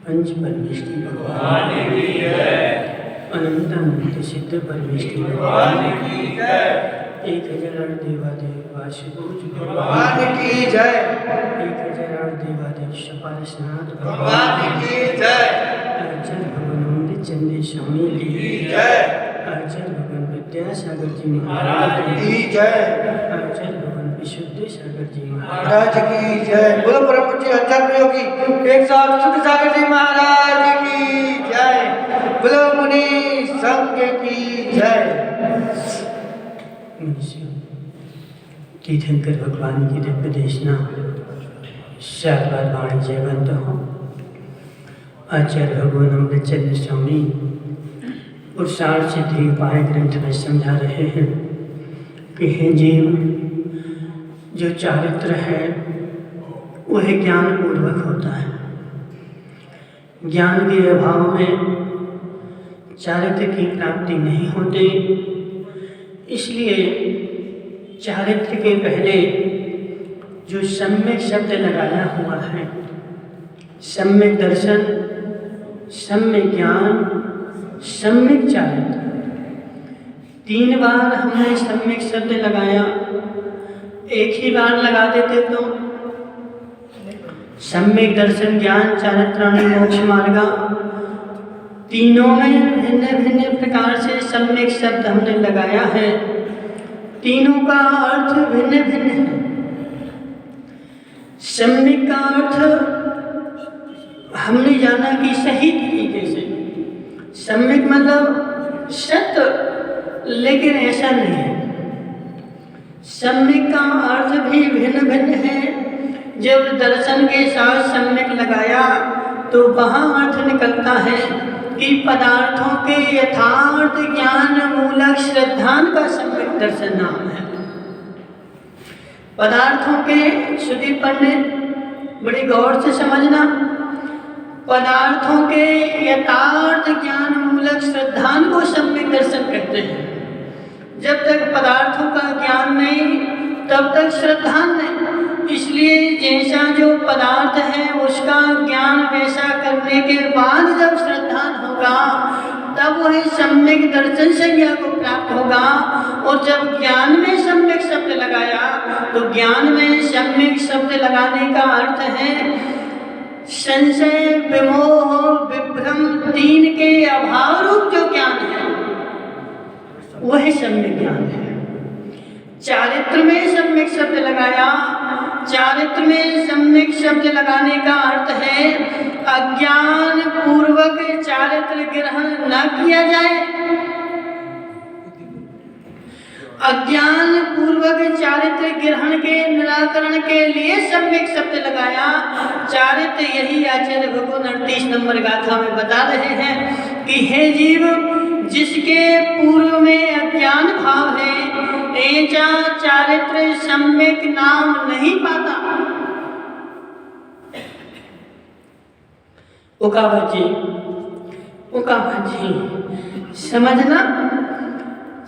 पंच परमेष्टि भगवान की जय। अनंत अनंत सिद्ध परमेष्टि भगवान की जय। 1008 देवादेव वासुदेव भगवान की जय। 1008 देवादेव शपालनाथ भगवान की जय। आचार्य भगवान चंद्र स्वामी की जय। आचार्य भगवान विद्यासागर जी महाराज की जय। आचार्य भगवान विशुद्ध सागर जी महाराज की जय। बोलो परम पूज्य आचार्य योगी एक साथ शुद्ध सागर जी महाराज की जय। बोलो मुनि संघ की जय। तीर्थंकर भगवान की दिव्य देशना शारदा वाणिज्य ग्रंथ हो। आचार्य भगवान अमृतचंद्र स्वामी पुरुषार्थ सिद्धि उपाय ग्रंथ में समझा रहे हैं कि हे जीव, जो चारित्र है वह ज्ञान पूर्वक होता है। ज्ञान के अभाव में चारित्र की प्राप्ति नहीं होती। इसलिए चारित्र के पहले जो सम्यक शब्द लगाया हुआ है, सम्यक दर्शन, सम्यक ज्ञान, सम्यक चारित्र, 3 बार हमने सम्यक शब्द लगाया। एक ही बार लगा देते तो सम्यक दर्शन, ज्ञान, चारित्राणि मोक्ष मार्गा, तीनों में भिन्न भिन्न प्रकार से सम्यक शब्द हमने लगाया है। तीनों का अर्थ भिन्न भिन्न है। सम्यक का अर्थ हमने जाना कि सही तरीके से, सम्यक मतलब सत्य, लेकिन ऐसा नहीं है। सम्यक का अर्थ भी भिन्न भिन्न है। जब दर्शन के साथ सम्यक लगाया तो वहाँ अर्थ निकलता है कि पदार्थों के यथार्थ ज्ञान मूलक श्रद्धान का सम्यक दर्शन नाम है। पदार्थों के, श्रुति पंडित बड़ी गौर से समझना, पदार्थों के यथार्थ ज्ञान मूलक श्रद्धान को सम्यक दर्शन कहते हैं। जब तक पदार्थों का ज्ञान नहीं तब तक श्रद्धान नहीं। इसलिए जैसा जो पदार्थ है उसका ज्ञान वैसा करने के बाद जब श्रद्धान होगा तब वही सम्यक दर्शन संज्ञा को प्राप्त होगा। और जब ज्ञान में सम्यक शब्द लगाया तो ज्ञान में सम्यक शब्द लगाने का अर्थ है संशय, विमोह, विभ्रम, 3 के अभाव रूप जो ज्ञान है वह सम्यक ज्ञान है। चारित्र में सम्यक शब्द लगाया। चारित्र में सम्यक शब्द लगाने का अर्थ है अज्ञान पूर्वक चारित्र ग्रहण न किया जाए। अज्ञान पूर्वक चारित्र ग्रहण के निराकरण के लिए सम्यक शब्द लगाया। चारित्र यही आचार्य भगवान 38 नंबर गाथा में बता रहे हैं कि हे जीव, जिसके पूर्व में अज्ञान भाव है, ऐसा चारित्र सम्यक नाम नहीं पाता। उकावत जी वो कहा जी समझना,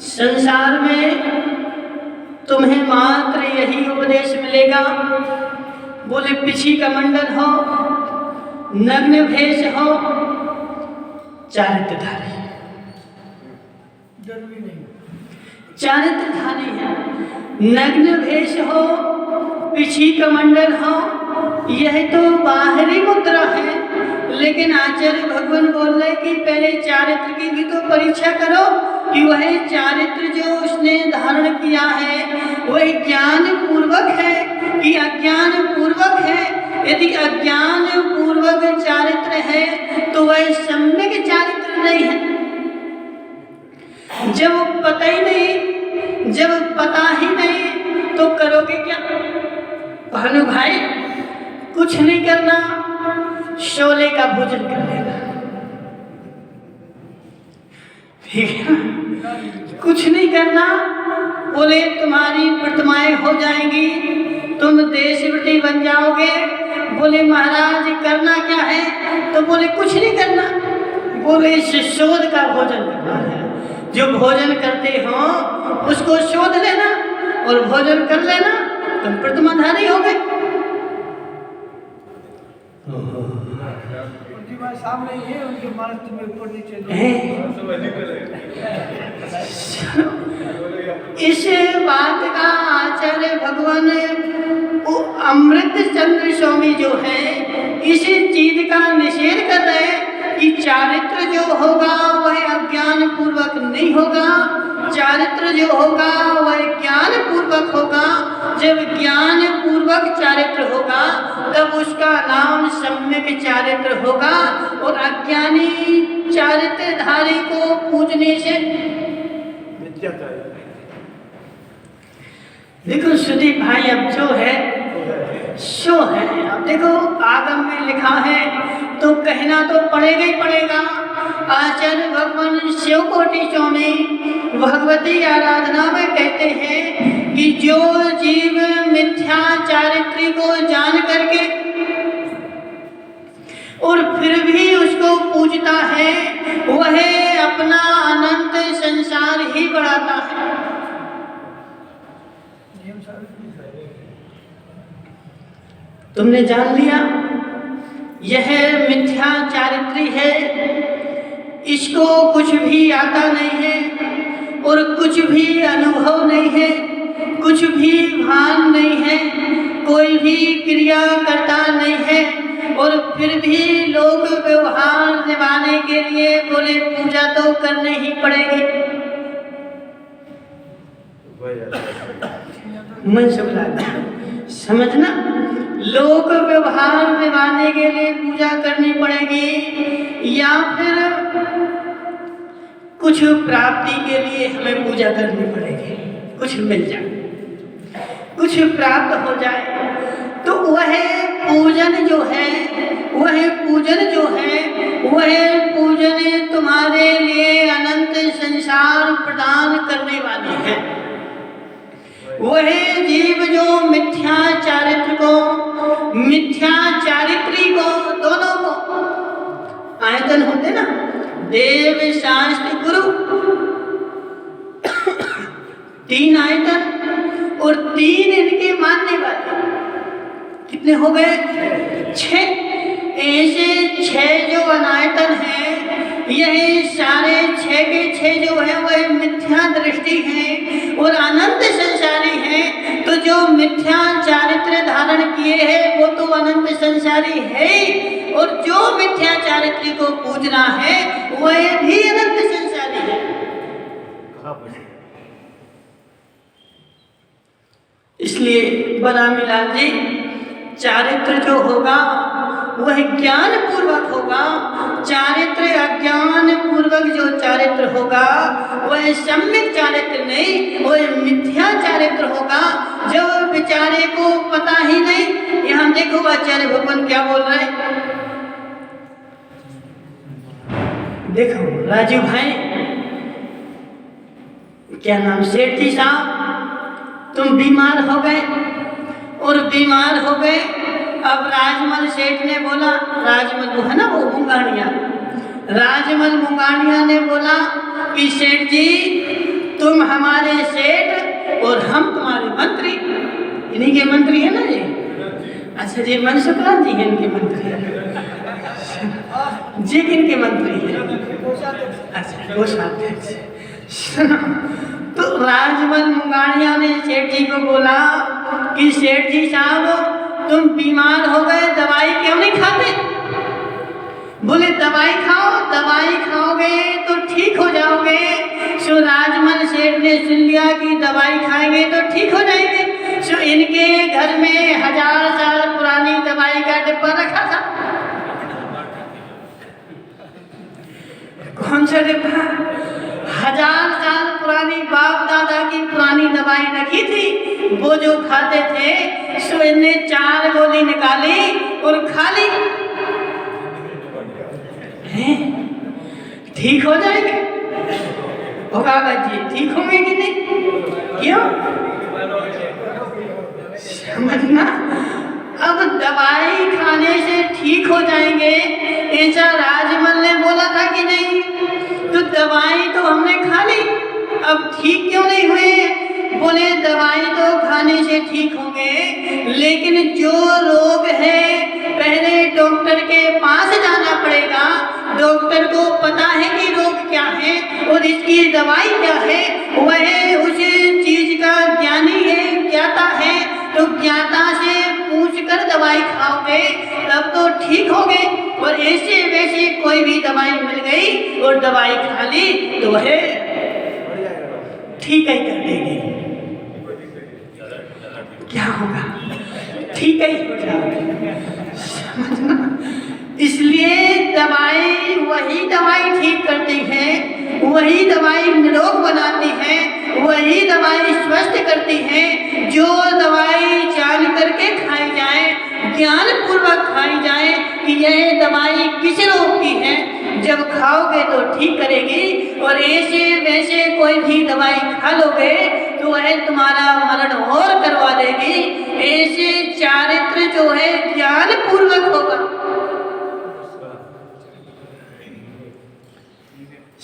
संसार में तुम्हें मात्र यही उपदेश मिलेगा, बोले पिछी कमंडल हो, नग्न भेष हो, चारित्रधारी। जरूरी नहीं चारित्रधारी है, नग्न भेष हो, पिछी कमंडल हो, यह तो बाहरी मुद्रा है। लेकिन आचार्य भगवान बोल रहे कि पहले चारित्र की भी तो परीक्षा करो कि वह चारित्र जो उसने धारण किया है वह ज्ञान पूर्वक है कि अज्ञान पूर्वक है। यदि अज्ञान पूर्वक चारित्र है तो वह सम्यक चारित्र नहीं है। जब पता ही नहीं, जब पता ही नहीं तो करोगे क्या? भानु भाई कुछ नहीं करना, शोले का भोजन कर लेना, ठीक है? कुछ नहीं करना, बोले तुम्हारी प्रतिमाएं हो जाएंगी, तुम देशवटी बन जाओगे। बोले महाराज करना क्या है? तो बोले कुछ नहीं करना, बोले शोध का भोजन करना है। जो भोजन करते हो उसको शोध लेना और भोजन कर लेना, तुम प्रतिमाधारी हो गए। सामने ही है, उनके मानस में ऊपर नीचे इस बात का आचार्य भगवान अमृत चंद्र स्वामी जो है इस चीज का निषेध कर रहे हैं कि चारित्र जो होगा वह अज्ञान पूर्वक नहीं होगा, चारित्र जो होगा वह ज्ञान पूर्वक होगा। जब ज्ञान पूर्वक चारित्र होगा तब उसका नाम सम्यक चारित्र होगा और अज्ञानी चारित्रधारी को पूजने से देखो सुदीप भाई अब जो है सो है। अब देखो आगम में लिखा है तो कहना तो पड़ेगा ही पड़ेगा। आचार्य भगवान शिव कोटि स्वामी भगवती आराधना में कहते हैं कि जो जीव मिथ्या चारित्री को जान करके और फिर भी उसको पूजता है वह अपना अनंत संसार ही बढ़ाता है। तुमने जान लिया यह मिथ्या चारित्री है, इसको कुछ भी आता नहीं है और कुछ भी अनुभव नहीं है, कुछ भी भान नहीं है, कोई भी क्रिया करता नहीं है और फिर भी लोग व्यवहार निभाने के लिए बोले पूजा तो करने ही पड़ेगी। मन समझना, लोक व्यवहार निभाने के लिए पूजा करनी पड़ेगी या फिर कुछ प्राप्ति के लिए हमें पूजा करनी पड़ेगी। कुछ मिल जाए, कुछ प्राप्त हो जाए तो वह पूजन जो है वह पूजन तुम्हारे लिए अनंत संसार प्रदान करने वाली है। वह जीव जो मिथ्या चारित्री को दोनों को आयतन होते ना, देव शास्त्र गुरु, तीन आयतन और तीन इनके मानने वाले कितने हो गए? 6। ऐसे 6 जो अनायतन है यही सारे 6 के 6 जो है वह मिथ्या दृष्टि है और अनंत संसारी है। तो जो मिथ्या चारित्र धारण किए हैं वो तो अनंत संसारी है और जो मिथ्या चारित्री को पूजना है वह भी अनंत संसारी है। इसलिए बदामीलाल जी चारित्र जो होगा वह ज्ञान पूर्वक होगा, चारित्र अज्ञान पूर्वक जो चारित्र होगा वह सम्यक चारित्र नहीं, वह मिथ्या चारित्र होगा। जो बेचारे को पता ही नहीं। यहाँ देखो आचार्य भगवान क्या बोल रहे हैं, देखो राजू भाई क्या नाम सेठ जी साहब, तुम बीमार हो गए और बीमार हो गए। अब राजमल सेठ ने बोला, राजमल वो है ना वो मुंगानिया, राजमल मुंगानिया ने बोला कि सेठ जी तुम हमारे सेठ और हम तुम्हारे मंत्री। इन्हीं के मंत्री है ना जी? अच्छा जी, मनसुखलाल जी हैं इनके मंत्री। जी किनके मंत्री हैं? अच्छा, कोषाध्यक्ष। तो राजमल मुंगानिया ने सेठ जी को बोला कि सेठ जी साहब तुम बीमार हो गए, दवाई क्यों नहीं खाते? बोले दवाई खाओ, दवाई खाओगे तो ठीक हो जाओगे। सो राजमल सेठ ने सुन लिया कि दवाई खाएंगे तो ठीक हो जाएंगे। सो इनके घर में 1000 साल पुरानी दवाई का डिब्बा रखा था। कौन सा डिब्बा? 1000 साल पुरानी बाप दादा की पुरानी दवाई रखी थी। वो जो खाते थे सो इनने 4 गोली निकाली और खा ली। ठीक हो जाएंगे? होगा जी, ठीक होंगे कि नहीं? क्यों? समझना, अब दवाई खाने से ठीक हो जाएंगे ऐसा राजमल ने बोला था कि नहीं? तो दवाई तो हमने खा ली, अब ठीक क्यों नहीं हुए? बोले दवाई तो खाने से ठीक होंगे, लेकिन जो रोग है पहले डॉक्टर के पास जाना पड़ेगा। डॉक्टर को पता है कि रोग क्या है और इसकी दवाई क्या है। वह उस चीज का ज्ञानी है, ज्ञाता है। तो ज्ञाता से पूछकर दवाई खाओगे तब तो ठीक होगे। और ऐसे वैसे कोई भी दवाई मिल गई और दवाई खा ली तो वह ठीक ही कर देगी। क्या होगा? ठीक ही हो जाएगा। समझना, इसलिए दवाई, वही दवाई ठीक करती है, वही दवाई निरोग बनाती है, वही दवाई स्वस्थ करती है जो दवाई जान करके खाई जाए, ज्ञान पूर्वक खाई जाए कि यह दवाई किस रोग की है। जब खाओगे तो ठीक करेगी। और ऐसे वैसे कोई भी दवाई खा लोगे तो वह तुम्हारा मरण और करवा देगी। ऐसे चारित्र जो है ज्ञान पूर्वक होगा।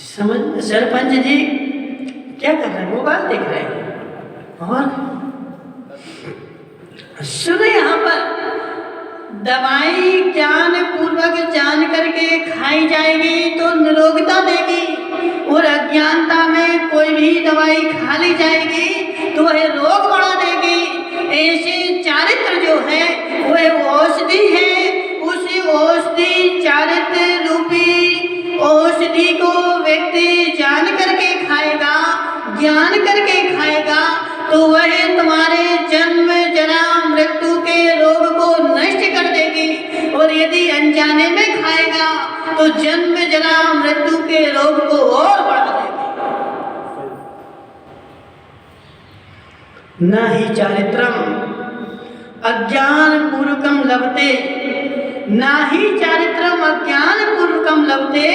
समझ? सरपंच जी क्या कर रहे हैं? मोबाइल देख रहे हैं। और सुनो, यहाँ पर दवाई ज्ञान पूर्वक जान करके खाई जाएगी तो निरोगता देगी। और अज्ञानता में कोई भी दवाई खा ली जाएगी तो वह रोग बढ़ा देगी। ऐसे चारित्र जो है वह औषधि है। उस औषधि चारित्र रूपी औषधि को व्यक्ति जान करके खाएगा, ज्ञान करके खाएगा तो वह तुम्हारे जन्म जरा मृत्यु के रोग को नष्ट कर देगी। और यदि अनजाने में खाएगा तो जन्म जरा मृत्यु के रोग को और बढ़ा देगी। न ही चारित्रम अज्ञान पूर्वकम लभते, ना ही चारित्रम अज्ञान पूर्वकम लभते।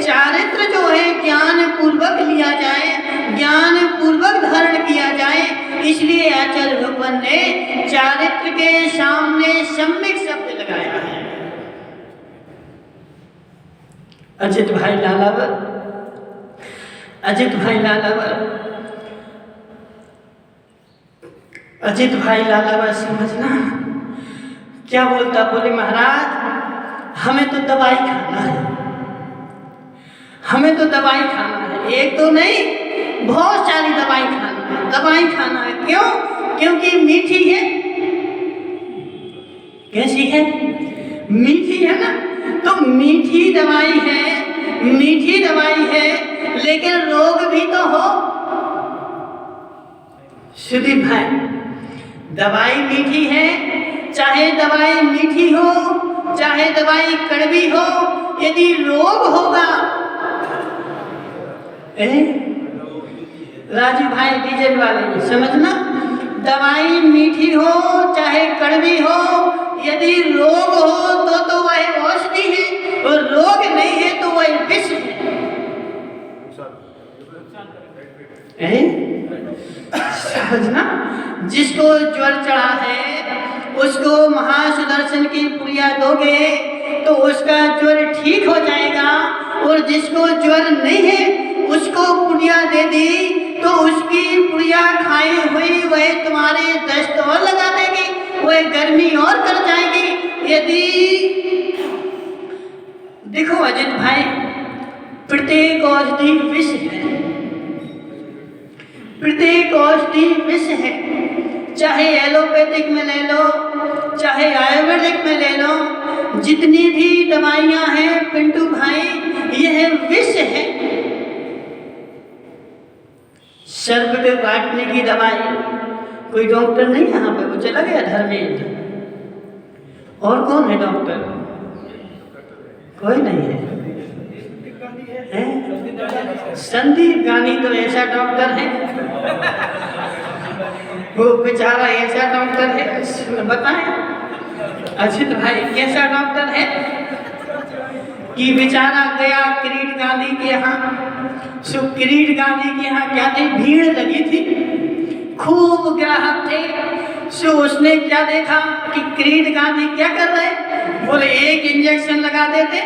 चारित्र जो है ज्ञान पूर्वक लिया जाए, ज्ञान पूर्वक धारण किया जाए। इसलिए आचार्य भगवान ने चारित्र के सामने सम्यक शब्द लगाया है। अजित भाई लालावर, अजित भाई लालावर, अजित भाई लालावर समझना क्या बोलता? बोले महाराज हमें तो दवाई खाना है, हमें तो दवाई खाना है। एक तो नहीं, बहुत सारी दवाई खाना है, दवाई खाना है। क्यों? क्योंकि मीठी है। कैसी है? मीठी है ना। तो मीठी दवाई है, मीठी दवाई है, लेकिन रोग भी तो हो। सुदीप भाई, दवाई मीठी है, चाहे दवाई मीठी हो चाहे दवाई कड़वी हो, यदि रोग होगा। राजू भाई डीजल वाले समझना, दवाई मीठी हो चाहे कड़वी हो, यदि रोग हो तो वह औषधि है, और रोग नहीं है तो वह विष है। समझना, जिसको ज्वर चढ़ा है उसको महासुदर्शन की पुड़िया दोगे तो उसका ज्वर ठीक हो जाएगा, और जिसको ज्वर नहीं है उसको पुड़िया दे दी तो उसकी पुड़िया खाई हुई वह तुम्हारे दस्त और लगा देगी, वह गर्मी और कर जाएगी। यदि देखो अजित भाई, प्रत्येक औषधि विष है, प्रत्येक औषधि विष है। चाहे एलोपैथिक में ले लो, चाहे आयुर्वेदिक में ले लो, जितनी भी दवाइयां हैं पिंटू भाई, यह विष है। सर्प के काटने की दवाई, कोई डॉक्टर नहीं यहाँ पे, वो चला गया धर्मेंद्र। और कौन है डॉक्टर? कोई नहीं है, संदीप गांधी तो ऐसा डॉक्टर है, वो बेचारा ऐसा डॉक्टर है, बताएं अजित भाई कैसा डॉक्टर है कि बेचारा गया किरीट गांधी के यहाँ। सो किरीट गांधी के यहाँ क्या थी, भीड़ लगी थी, खूब ग्राहक थे। सो उसने क्या देखा कि किरीट गांधी क्या कर रहे, बोले एक इंजेक्शन लगा देते,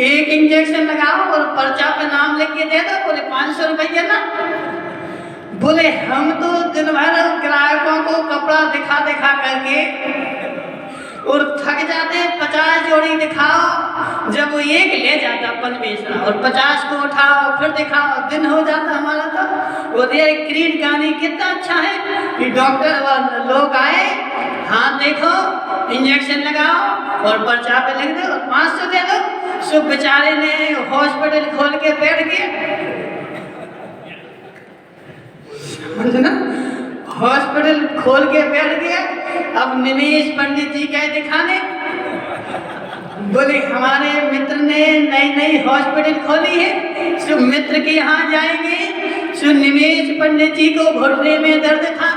एक इंजेक्शन लगाओ और पर्चा पे नाम लिख के दे दो, बोले 500 रुपये ना। बोले हम तो दिन भर ग्राहकों को कपड़ा दिखा दिखा करके और थक जाते, 50 जोड़ी दिखाओ, जब वो एक ले जाता पनवेसरा और 50 को उठाओ फिर दिखाओ, दिन हो जाता हमारा। तो वो किरीट गांधी कितना अच्छा है कि डॉक्टर लोग आए, हाँ देखो इंजेक्शन लगाओ और पर्चा पे लिख दो और 500 दे दो। सो बेचारे ने हॉस्पिटल खोल के बैठ गए, समझना, हॉस्पिटल खोल के बैठ गया। अब निमेश पंडित जी गए दिखाने, बोले हमारे मित्र ने नई नई हॉस्पिटल खोली है, सो मित्र के यहाँ जाएंगे। सो निमेश पंडित जी को घुटने में दर्द था,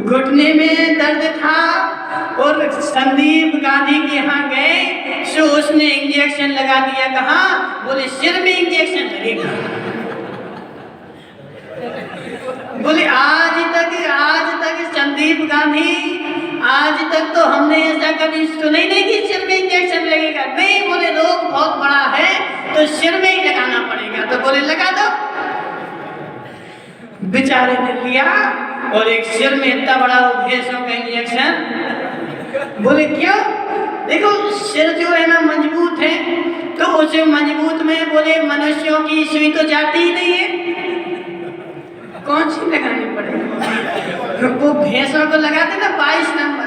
घुटने में दर्द था, और संदीप गांधी के यहाँ गए। सो उसने इंजेक्शन लगा दिया, कहा, बोले सिर में इंजेक्शन लगेगा। बोले आज तक संदीप गांधी, आज तक तो हमने ऐसा कभी सुना ही नहीं कि सिर में इंजेक्शन लगेगा। नहीं, बोले रोग बहुत बड़ा है तो सिर में ही लगाना पड़ेगा। तो बोले लगा दो। बेचारे ने लिया और एक सिर में इतना बड़ा भैंसों का इंजेक्शन। बोले क्यों? देखो सिर जो है ना मजबूत है, तो उसे मजबूत में बोले मनुष्यों की सुई तो जाती ही नहीं है, कौन सी लगानी पड़ेगी? वो भैंसों को लगाते ना 22 नंबर,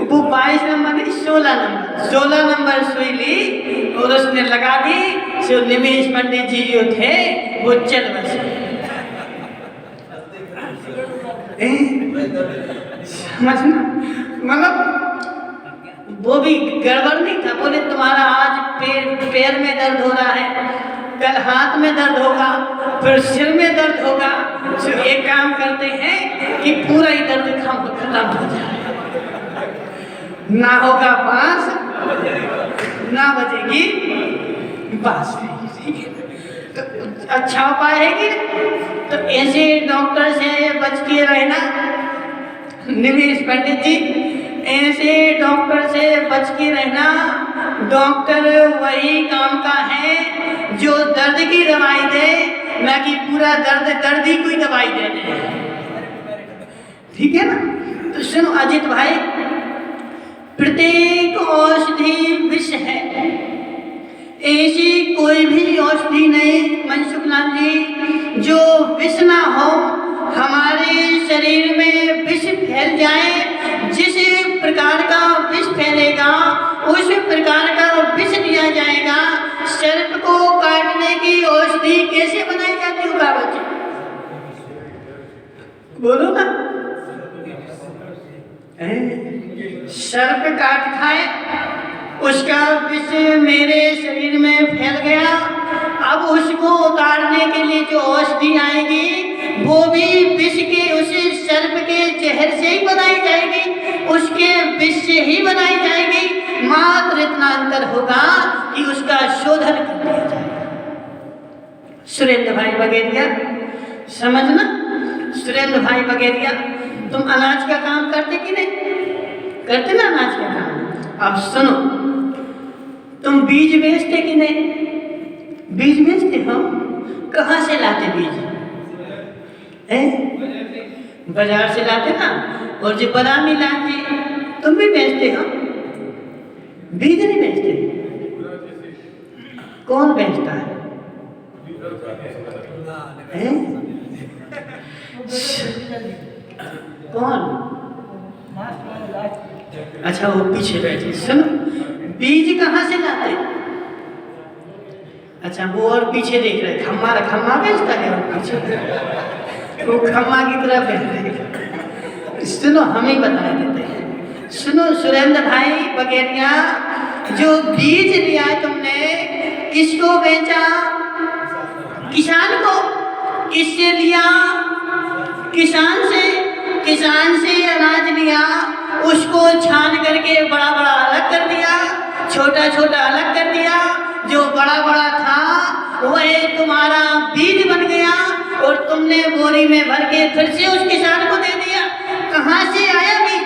वो 22 नंबर नहीं 16 नंबर सुई ली और उसने लगा दी। जो निमेश पंडित जी जो थे वो चल बसे। समझना, मतलब वो भी गड़बड़ नहीं था। बोले तुम्हारा आज पैर में दर्द हो रहा है, कल हाथ में दर्द होगा, फिर सिर में दर्द होगा। तो एक काम करते हैं कि पूरा ही दर्द खत्म हो जाए, ना होगा बांस, ना बजेगी बांसुरी। तो अच्छा उपाय है कि तो ऐसे डॉक्टर से बच के रहना निमेश पंडित जी, ऐसे डॉक्टर से बच के रहना। डॉक्टर वही काम का है जो दर्द की दवाई दे, ना कि पूरा दर्द ही कोई दवाई दे दे। ठीक है ना? तो सुनो अजित भाई, प्रत्येक औषधि विष है, ऐसी कोई भी औषधि नहीं मनसुखलाल जी जो विष ना हो। हमारे शरीर में विष फैल जाए, जिस प्रकार का विष फैलेगा उस प्रकार का विष दिया जाएगा। सर्प को काटने की औषधि कैसे बनाई जाती होगा बच्चे, बोलो ना। सर्प काट खाए, उसका विष मेरे शरीर में फैल गया। अब उसको उतारने के लिए जो औषधि आएगी वो भी विष के, उसी सर्प के जहर से ही बनाई जाएगी, उसके विष से ही बनाई जाएगी। मात्र इतना अंतर होगा कि उसका शोधन कर दिया जाएगा। सुरेंद्र भाई बगेरिया, समझना। सुरेंद्र भाई बगेरिया, तुम अनाज का काम करते कि नहीं? करते ना अनाज का काम। अब सुनो, तुम बीज बेचते कि नहीं? बीज बेचते हो? कहाँ से लाते बीज? बाजार से लाते ना। और जो बादामी लाते, तुम भी बेचते हो? बीज नहीं बेचते? कौन बेचता है? कौन? अच्छा, वो पीछे बैठे। सुनो, बीज कहाँ से लाते? अच्छा, वो और पीछे देख रहे, खम्मा बेचता है और पीछे वो खम्मा की तरफ बैठ रहे। सुनो, हम ही बता देते हैं। सुनो सुरेंद्र भाई बगेरिया, जो बीज लिया तुमने, किसको बेचा? किसान को। किससे लिया? किसान से अनाज लिया, उसको छान करके बड़ा बड़ा अलग कर दिया, छोटा छोटा अलग कर दिया। जो बड़ा बड़ा था वह तुम्हारा बीज बन गया और तुमने बोरी में भर के फिर से उस किसान को दे दिया। कहाँ से आया बीज?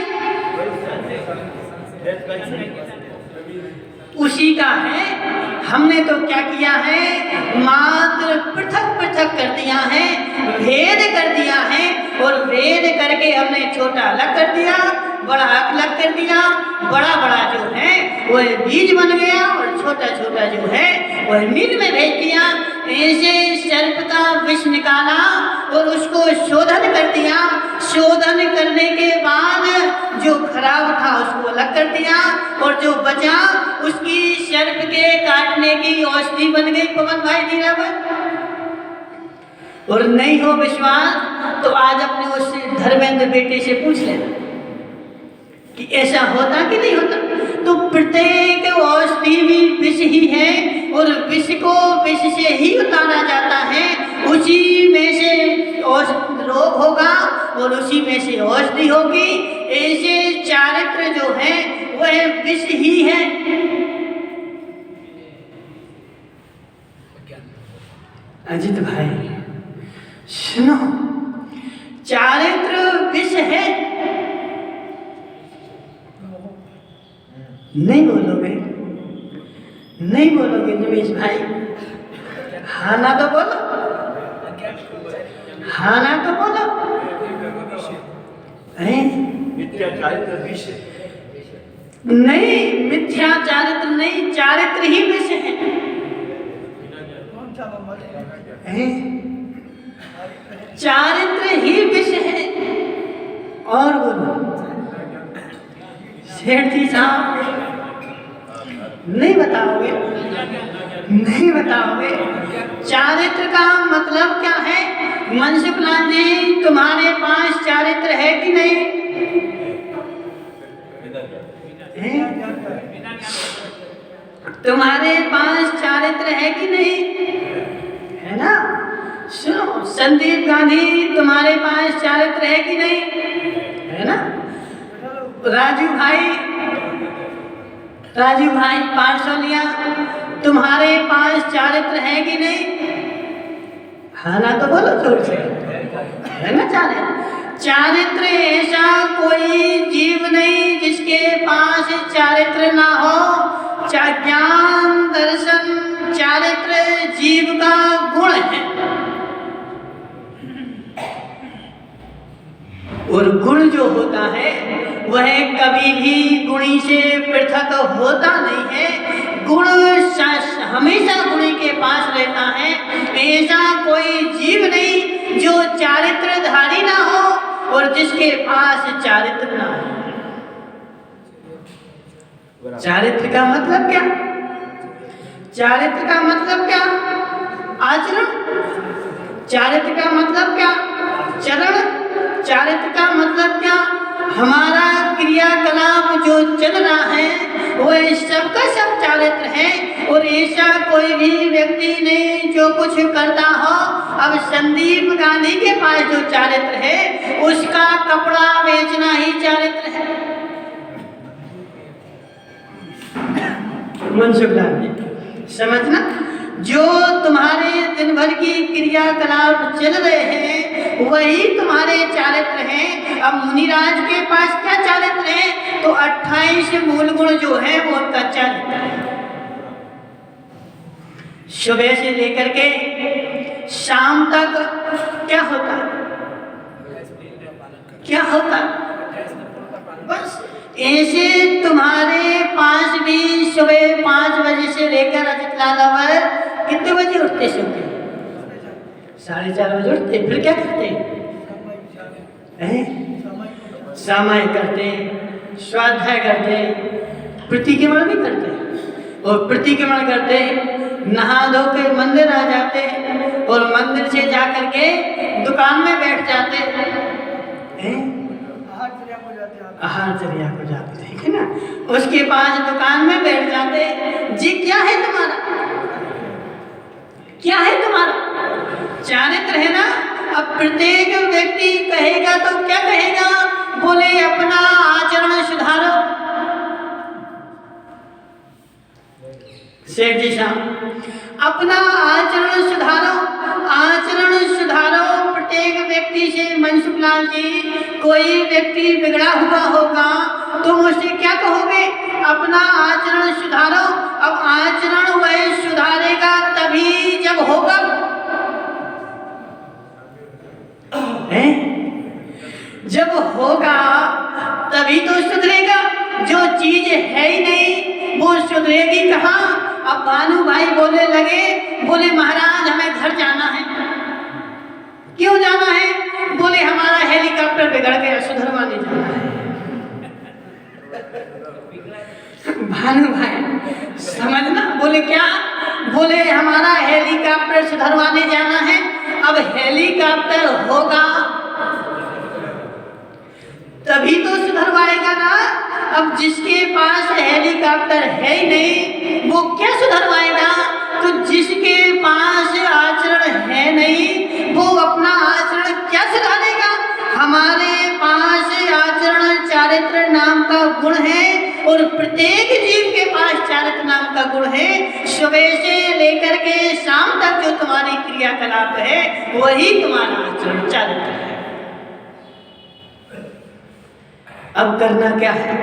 उसी का है। हमने तो क्या किया है, मात्र पृथक पृथक कर दिया है, भेद कर दिया है। और भेद करके हमने छोटा अलग कर दिया, बड़ा अलग कर दिया। बड़ा बड़ा जो है वह बीज बन गया और छोटा छोटा जो है वह नील में भेज दिया। ऐसे सर्प का विष निकाला और उसको शोधन कर दिया। शोधन करने के बाद जो खराब था उसको अलग कर दिया और जो बचा उसकी सर्प के काटने की औषधि बन गई। पवन भाई जीरा भाई, और नहीं हो विश्वास तो आज अपने उस धर्मेंद्र बेटे से पूछ लेना कि ऐसा होता कि नहीं होता। तो प्रत्येक औषधि भी विष ही है और विष को विष से ही उतारा जाता है। उसी में से रोग होगा और उसी में से औषधि होगी। ऐसे चारित्र जो है वह विष ही है। अजित भाई सुनो, चारित्र विष है। नहीं बोलोगे? नहीं बोलोगे निमेश भाई? हाँ ना तो बोलो, हाँ ना तो बोलो। मिथ्या चारित्र विष नहीं, मिथ्या चारित्र नहीं, चारित्र ही विष है। चारित्र ही विष है। और बोलो सेठ जी साहब, नहीं बताओगे? नहीं बताओगे? चारित्र का मतलब क्या है? मनसुख लाल जी, तुम्हारे पास चारित्र है कि नहीं? तुम्हारे पास चारित्र है कि नहीं? है ना? सुनो, संदीप गांधी, तुम्हारे पास चारित्र है कि नहीं? है ना? राजू भाई पार्सलिया, तुम्हारे पास चारित्र है कि नहीं? हाँ ना तो बोलो जोर से। है ना चारित्र? चारित्र ऐसा कोई जीव नहीं जिसके पास चारित्र ना हो। ज्ञान दर्शन चारित्र जीव का गुण है और गुण जो होता है वह कभी भी गुणी से पृथक होता नहीं है। गुण हमेशा गुणी के पास रहता है। ऐसा कोई जीव नहीं जो चारित्रधारी ना हो और जिसके पास चारित्र ना हो। चारित्र का मतलब क्या? चारित्र का मतलब क्या? आचरण। चारित्र का मतलब क्या? चरण। चारित्र का मतलब क्या? हमारा क्रियाकलाप जो चल रहा है वह सबका सब चारित्र है और ऐसा कोई भी व्यक्ति नहीं जो कुछ करता हो। अब संदीप गांधी के पास जो चारित्र है उसका कपड़ा बेचना ही चारित्र है। मनसुख लाल जी समझना, जो तुम्हारे दिन भर की क्रियाकलाप चल रहे हैं वही तुम्हारे चारित्र हैं। अब मुनिराज के पास क्या चारित्र है? तो 28 मूल गुण जो है वो उनका चारित्र है। सुबह से लेकर के शाम तक क्या होता है? क्या होता है? बस ऐसे तुम्हारे पास भी सुबह 5 बजे से लेकर अजित लालावर कितने बजे उठते सोते? 4:30 बजे उठते। फिर क्या करते हैं? समय करते, स्वाध्याय करते, प्रतिक्रमण भी करते और प्रतिक्रमण करते नहा धो के मंदिर आ जाते और मंदिर से जाकर के दुकान में बैठ जाते हैं। आहारचर्या को जाते, ठीक है ना। उसके बाद दुकान में बैठ जाते। जी क्या है तुम्हारा? क्या है तुम्हारा? चारित्र है ना। अब प्रत्येक व्यक्ति कहेगा तो क्या कहेगा? बोले अपना आचरण सुधारो। सेठ जी साहब, अपना आचरण सुधारो, आचरण सुधारो। प्रत्येक व्यक्ति से मनसुख लाल जी, कोई व्यक्ति बिगड़ा हुआ होगा तुम उससे क्या कहोगे? अपना आचरण सुधारो। अब आचरण वह सुधारेगा तभी जब होगा, है? जब होगा तभी तो सुधरेगा। जो चीज है ही नहीं वो सुधरेगी कहाँ? अब भानु भाई बोलने लगे, बोले महाराज हमें घर जाना है। क्यों जाना है? बोले हमारा हेलीकॉप्टर बिगड़ गया, सुधरवाने जाना है। भानु भाई समझना, बोले क्या? बोले हमारा हेलीकॉप्टर सुधरवाने जाना है। अब हेलीकॉप्टर होगा तभी तो सुधरवाएगा ना। अब जिसके पास हेलीकॉप्टर है ही नहीं वो क्या सुधरवाएगा? तो जिसके पास आचरण है नहीं वो अपना आचरण क्या सुधारेगा? हमारे पास आचरण चारित्र नाम का गुण है और प्रत्येक जीव के पास चारित्र नाम का गुण है। सुबह से लेकर के शाम तक जो तुम्हारी क्रियाकलाप है वही तुम्हारा आचरण चारित्र है। अब करना क्या है?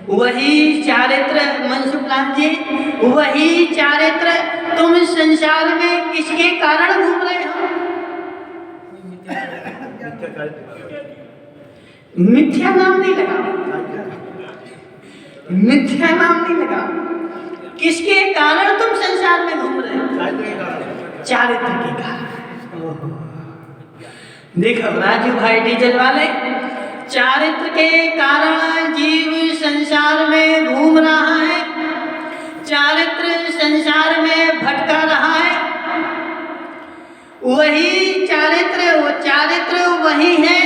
वही चारित्र मनसुख लाल जी, वही चारित्र तुम संसार में किसके कारण घूम रहे हो? मिथ्या नाम नहीं लगा, मिथ्या नाम नहीं लगा। किसके कारण तुम संसार में घूम रहे हो? चारित्र के कारण। देखो राजू भाई डीजल वाले, चारित्र के कारण जीव संसार में घूम रहा है, चारित्र संसार में भटका रहा है। वही चारित्र, वो चारित्र वही है,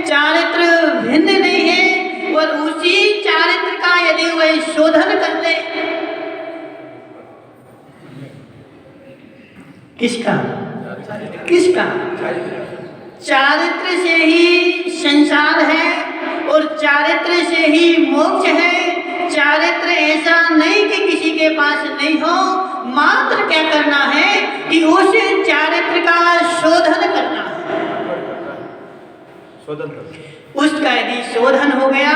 चारित्र भिन्न नहीं है। और उसी चारित्र का यदि वही शोधन कर ले, किसका? किसका? चारित्र से ही संसार है और चारित्र से ही मोक्ष है। चारित्र ऐसा नहीं कि किसी के पास नहीं हो, मात्र क्या करना है कि उस चारित्र का शोधन करना है। उसका यदि शोधन हो गया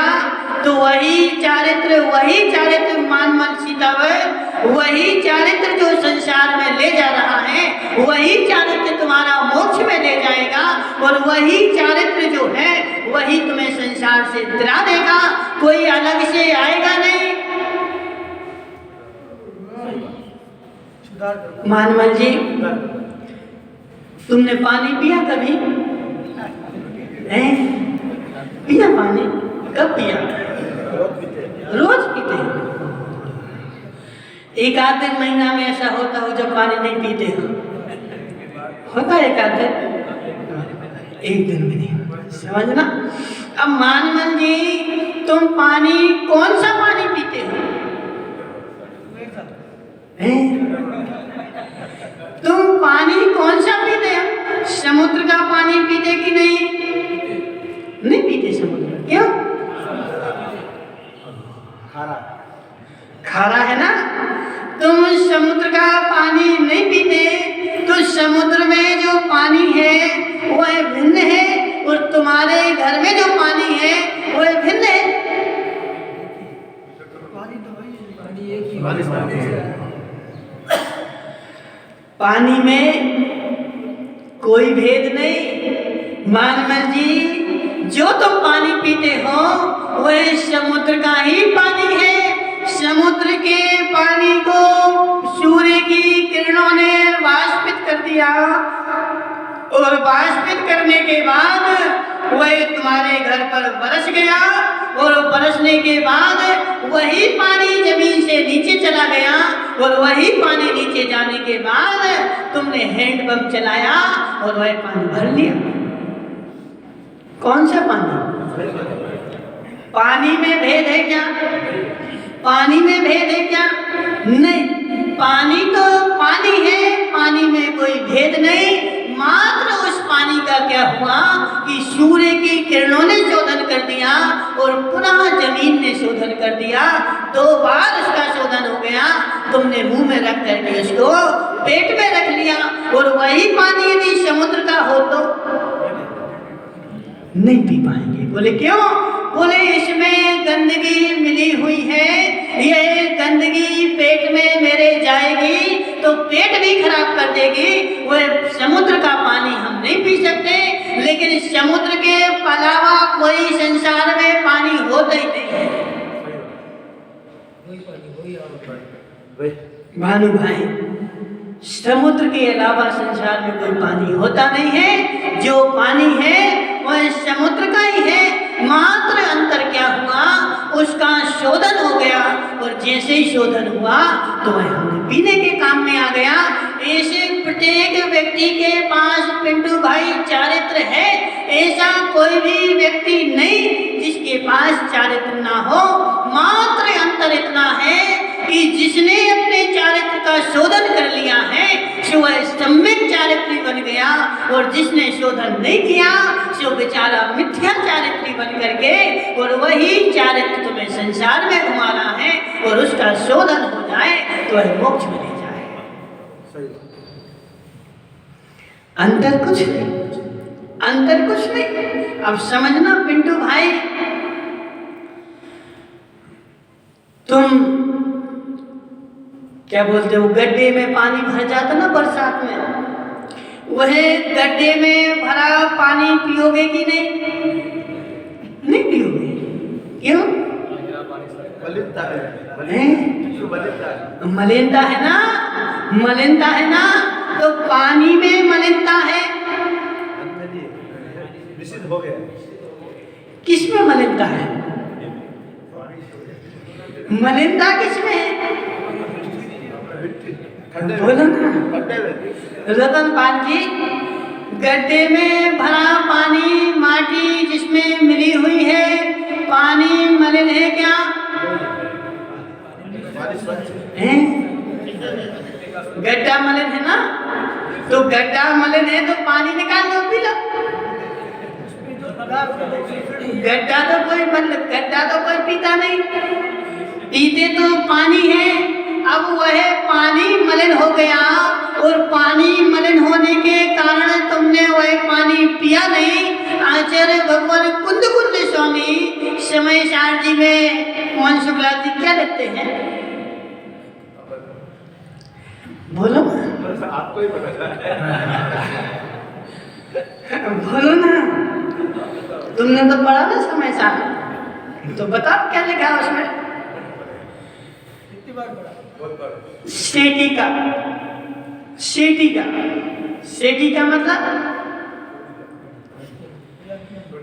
तो वही चारित्र मान मन सीतावर, वही चारित्र जो संसार में ले जा रहा है वही चारित्र तुम्हारा मोक्ष में ले जाएगा। और वही चारित्र जो है वही तुम्हें संसार से तिरा देगा, कोई अलग से आएगा नहीं। मानमल जी, तुमने पानी पिया कभी? पिया पानी? कब पिया? रोज पीते हैं। एक आध दिन महीना में ऐसा होता हो जब पानी नहीं पीते हो? होता है एक आध दिन, एक दिन में नहीं, समझना। अब मानमल जी, तुम पानी कौन सा पानी पीते हो? तुम पानी कौन सा पीते हो? समुद्र का पानी पीते कि नहीं? नहीं पीते समुद्र। क्यों? खारा, खारा है ना। तुम समुद्र का पानी नहीं पीते तो समुद्र में जो पानी है वह भिन्न है और तुम्हारे घर में जो पानी है वह भिन्न है। पानी में कोई भेद नहीं। मानमल जी, जो तुम पानी पीते हो वह समुद्र का ही पानी है। समुद्र के पानी को सूर्य की किरणों ने वाष्पित कर दिया और वाष्पित करने के बाद वह तुम्हारे घर पर बरस गया और बरसने के बाद वही पानी जमीन से नीचे चला गया और वही पानी नीचे जाने के बाद तुमने हैंडपंप चलाया और वह पानी भर लिया। कौन सा पानी? पानी में भेद है क्या? पानी में भेद है क्या? नहीं, पानी तो पानी है, पानी में कोई भेद नहीं। मात्र उस पानी का क्या हुआ कि सूर्य की किरणों ने शोधन कर दिया और पुनः जमीन ने शोधन कर दिया। 2 बार उसका शोधन हो गया। तुमने मुंह में रख करके उसको पेट में रख लिया और वही पानी यदि समुद्र का हो तो नहीं पी पाएंगे। बोले क्यों? बोले इसमें गंदगी मिली हुई है, ये गंदगी पेट में मेरे जाएगी तो पेट भी खराब कर देगी। वह समुद्र का पानी हम नहीं पी सकते, लेकिन समुद्र के अलावा कोई संसार में पानी होता ही नहीं है। भानु भाई, समुद्र के अलावा संसार में कोई पानी होता नहीं है। जो पानी है वह समुद्र का ही है। मात्र अंतर क्या हुआ, उसका शोधन हो गया और जैसे ही शोधन हुआ तो वह हमने पीने के काम में आ गया। ऐसे प्रत्येक व्यक्ति के पास पिंटू भाई चारित्र है। ऐसा कोई भी व्यक्ति नहीं जिसके पास चारित्र ना हो। मात्र अंतर इतना है कि जिसने अपने चारित्र का शोधन कर लिया है सो वह सम्यक चारित्री बन गया और जिसने शोधन नहीं किया सो बेचारा मिथ्या चारित्री बन करके और वही चारित्र तुम्हें संसार में घुमाना है और उसका शोधन हो जाए तो वह मोक्ष में ले जाए। अंतर कुछ नहीं, अंतर कुछ नहीं। अब समझना पिंटू भाई, तुम क्या बोलते हो, गड्ढे में पानी भर जाता ना बरसात में, वह गड्ढे में भरा पानी पियोगे कि नहीं? नहीं पियोगे। क्यों? मलिनता है। मलिनता है ना, मलिनता है ना, तो पानी में मलिनता है। निषिद्ध हो गया। किसमें मलिनता है? मलिनता किसमें है? बोलो ना रतन पाल जी, गड्ढे में भरा पानी माटी जिसमें मिली हुई है, पानी मलिन है क्या? है? गड्ढा मलिन है ना, तो गड्ढा मलिन है तो पानी निकाल लो, पी लो। गड्ढा तो कोई पीता नहीं, पीते तो पानी है। अब वह पानी मलिन हो गया और पानी मलिन होने के कारण तुमने वह पानी पिया नहीं। आचार्य भगवान कुंद स्वामी समय सार जी में मोहन शुक्ला जी क्या लिखते हैं? बोलो आपको ही पता बोलो ना, तुमने तो पढ़ा ना समय सार, तो बताओ क्या लिखा उसमें? सेटिका, सेटिका, सेटिका मतलब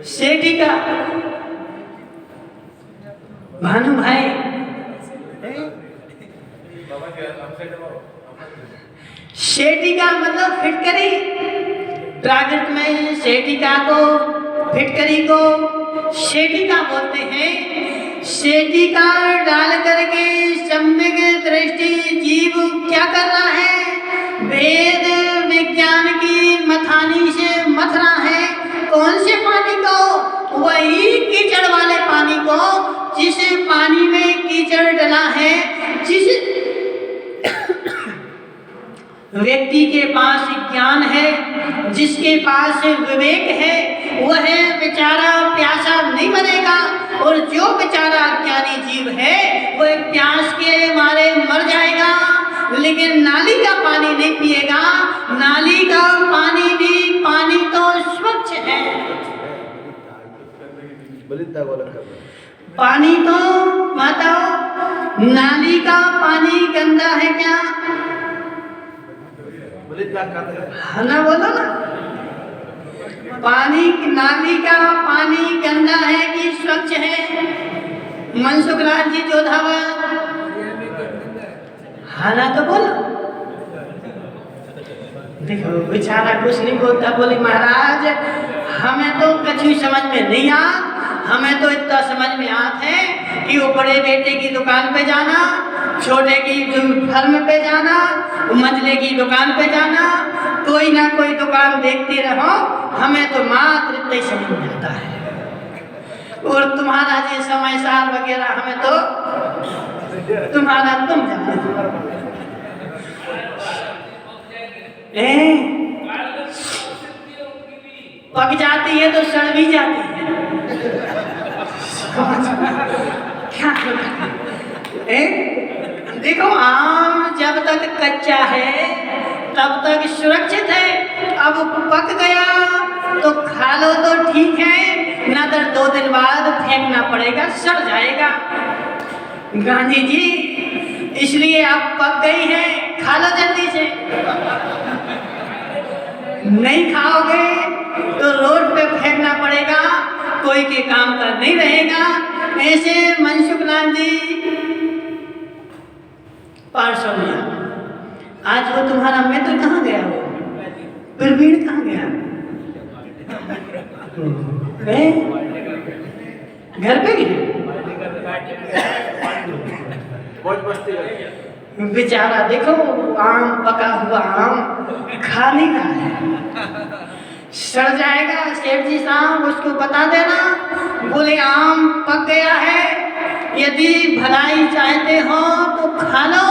सेटिका। भानु भाई, सेटिका मतलब फिटकरी। प्राकृत में सेटिका को, फिटकरी को सेटिका बोलते हैं। सेटिका डाल करके सम्यक दृष्टि जीव क्या कर रहा है? वेद विज्ञान की मथानी से मथ रहा है। कौन से पानी को? वही कीचड़ वाले पानी को, जिस पानी में कीचड़ डला है, जिस व्यक्ति के पास ज्ञान है, जिसके पास विवेक है, वह बेचारा प्यासा नहीं मरेगा, और जो बेचारा अज्ञानी जीव है वह प्यास के मारे मर जाएगा, लेकिन नाली का पानी नहीं पिएगा। नाली का पानी भी पानी तो स्वच्छ है। पानी तो बताओ, नाली का पानी गंदा है क्या? है ना, बोलो ना। पानी, नाली का पानी गंदा है कि स्वच्छ है? मनसुख लाल जी जोधाबाद, है ना, तो बोलो। देखो बेचारा कुछ नहीं बोलता, बोले महाराज हमें तो कछु समझ में नहीं आ, हमें तो इतना समझ में आता है कि वो बड़े बेटे की दुकान पे जाना, छोटे की फर्म पे जाना, मंझले की दुकान पे जाना, कोई ना कोई दुकान देखते रहो, हमें तो मात्र इतना ही समझ में आता है। और तुम्हारा ये समय साल वगैरह हमें तो तुम्हारा तुम जानो। पक जाती है तो सड़ भी जाती है। क्या देखो, आम जब तक कच्चा है तब तक सुरक्षित है, अब पक गया तो खा लो तो ठीक है, ना तो 2 दिन बाद फेंकना पड़ेगा, सड़ जाएगा। गांधी जी इसलिए अब पक गई है, खा लो जल्दी से। नहीं खाओगे तो रोड पे फेंकना पड़ेगा, कोई के काम का नहीं रहेगा। ऐसे मनसुख लाल जी पार्सल में, आज वो तुम्हारा मित्र कहाँ गया? वो प्रवीण कहाँ गया? घर पे गए? बेचारा देखो, आम पका हुआ आम खा नहीं रहा है, सड़ जाएगा। सेठ जी साहब उसको बता देना, बोले आम पक गया है, यदि भलाई चाहते हो तो खा लो,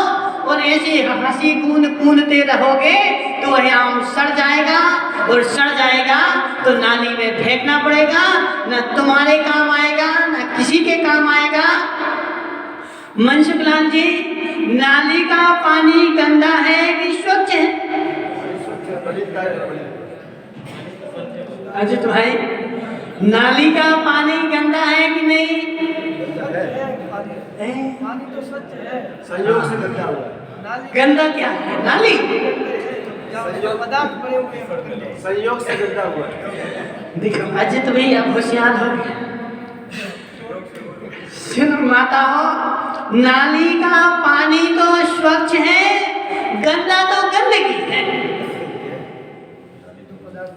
और ऐसे हंसी कूदते रहोगे तो वह आम सड़ जाएगा, और सड़ जाएगा तो नाली में फेंकना पड़ेगा, न तुम्हारे काम आएगा न किसी के काम आएगा। मनसुख लाल जी, नाली का पानी गंदा है कि स्वच्छ है? अजित भाई, नाली का पानी गंदा है कि नहीं? पानी तो स्वच्छ है, संयोग से गंदा हुआ। गंदा क्या है? नाली पदार्थ पड़े हुए हैं, संयोग से गंदा हुआ। देखो अजित भाई अब होशियार हो गया। सुनो माता हो, नाली का पानी तो स्वच्छ है, गंदा तो गंदगी है।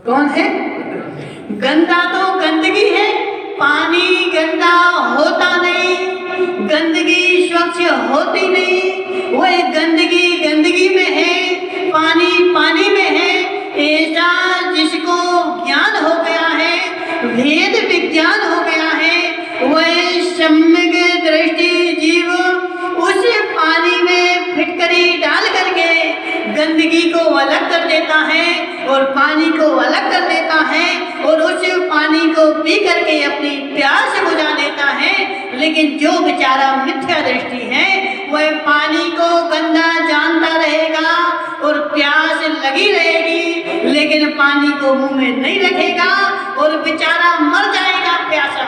कौन है? गंदा तो गंदगी है। पानी गंदा होता नहीं, गंदगी स्वच्छ होती नहीं, वो गंदगी गंदगी में है, पानी पानी में है। ऐसा जिसको ज्ञान हो गया है, भेद विज्ञान हो गया है, वह सम्यक दृष्टि जीव उस पानी में फिटकरी डाल करके गंदगी को अलग कर देता है और पानी को अलग कर देता है, और उस पानी को पी करके अपनी प्यास बुझा लेता है। लेकिन जो बेचारा मिथ्या दृष्टि है, वह पानी को गंदा जानता रहेगा और प्यास लगी रहेगी, लेकिन पानी को मुंह में नहीं रखेगा और बेचारा मर जाएगा प्यासा।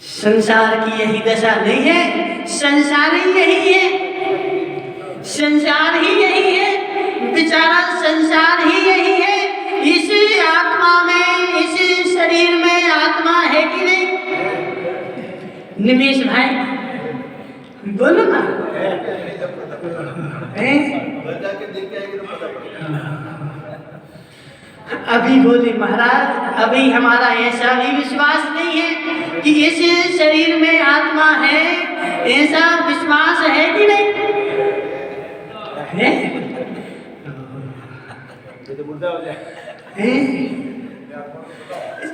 संसार की यही दशा नहीं है, संसार ही यही है, संसार ही यही है, बेचारा संसार ही यही है। इसी आत्मा में, इसी शरीर में आत्मा है कि नहीं? निमेश भाई बोलो ना। अभी बोले महाराज, अभी हमारा ऐसा भी विश्वास नहीं है कि इस शरीर में आत्मा है, ऐसा विश्वास है कि नहीं है?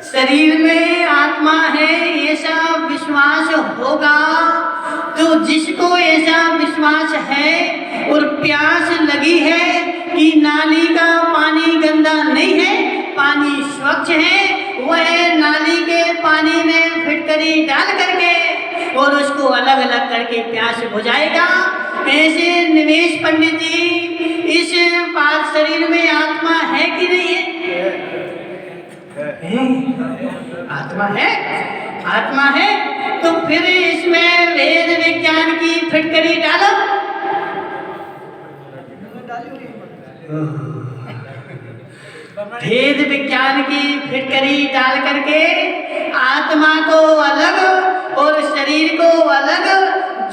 शरीर में आत्मा है ऐसा विश्वास होगा, तो जिसको ऐसा विश्वास है और प्यास लगी है कि नाली का पानी गंदा नहीं है, पानी स्वच्छ है, वह नाली के पानी में फिटकरी डाल करके और उसको अलग अलग करके प्यास बुझाएगा। ऐसे निवेश पंडित जी, इस पार्थ शरीर में आत्मा है कि नहीं है? आत्मा है, आत्मा है, तो फिर इसमें वेद विज्ञान की फिटकरी डालो। वेद विज्ञान की फिटकरी डाल करके आत्मा को अलग और शरीर को अलग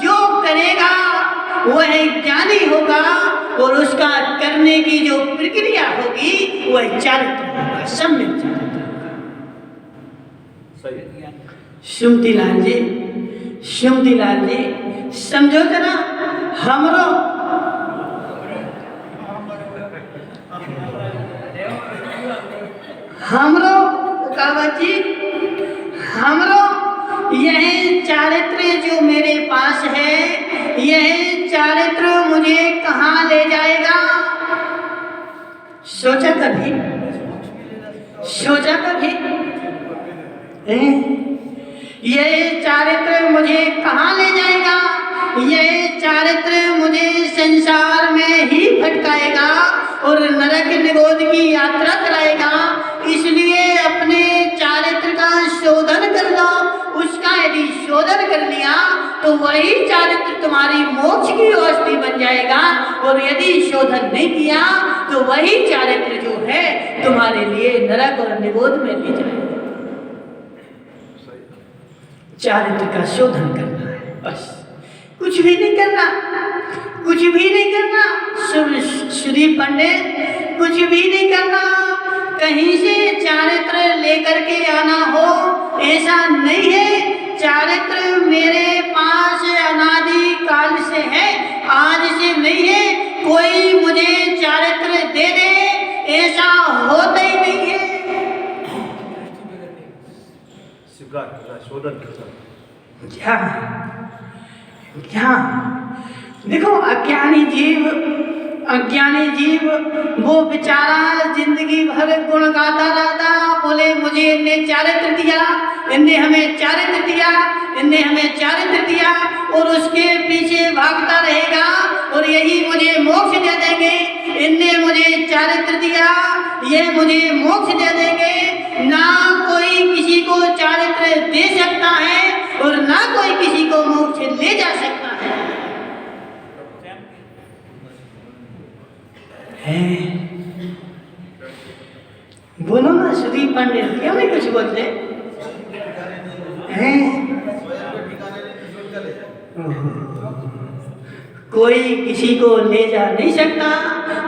जो करेगा वह ज्ञानी होगा, और उसका करने की जो प्रक्रिया होगी वह चारित्र होगा, सम्यक चारित्र। सुमतिलाल जी, सुमतिलाल जी, समझो जरा, हमरो कावजी, हमरो यह चारित्र जो मेरे पास है, यह चारित्र मुझे कहाँ ले जाएगा? सोचा कभी? सोचा कभी? यह चारित्र मुझे कहाँ ले जाएगा? यह चारित्र मुझे संसार में ही भटकाएगा और नरक निगोद की यात्रा कराएगा। इसलिए अपने चारित्र का शोधन कर लो। उसका यदि शोधन कर लिया तो वही चारित्र तुम्हारी मोक्ष की औषधि बन जाएगा, और यदि शोधन नहीं किया तो वही चारित्र जो है तुम्हारे लिए नरक और निगोद में ले जाएगा। चारित्र का शोधन करना है, बस, कुछ भी नहीं करना, कुछ भी नहीं करना। श्री पंडित, कुछ भी नहीं करना, कहीं से चारित्र लेकर के आना हो ऐसा नहीं है। चारित्र मेरे पास अनादि काल से है, आज से नहीं है। कोई मुझे चारित्र दे दे ऐसा होता ही नहीं है। क्या क्या देखो, अज्ञानी जीव वो बेचारा जिंदगी भर गुण गाता रहता, बोले मुझे इनने चारित्र दिया, इनने हमें चारित्र दिया, इनने हमें चारित्र दिया, और उसके पीछे भागता रहेगा और यही मुझे मोक्ष दे देंगे, इनने मुझे चारित्र दिया, ये मुझे मोक्ष दे देंगे। ना कोई किसी को चारित्र दे सकता है और ना कोई किसी को मोक्ष ले जा सकता है। बोलो ना श्री पंडित, क्यों नहीं कुछ बोलते हैं? कोई किसी को ले जा नहीं सकता,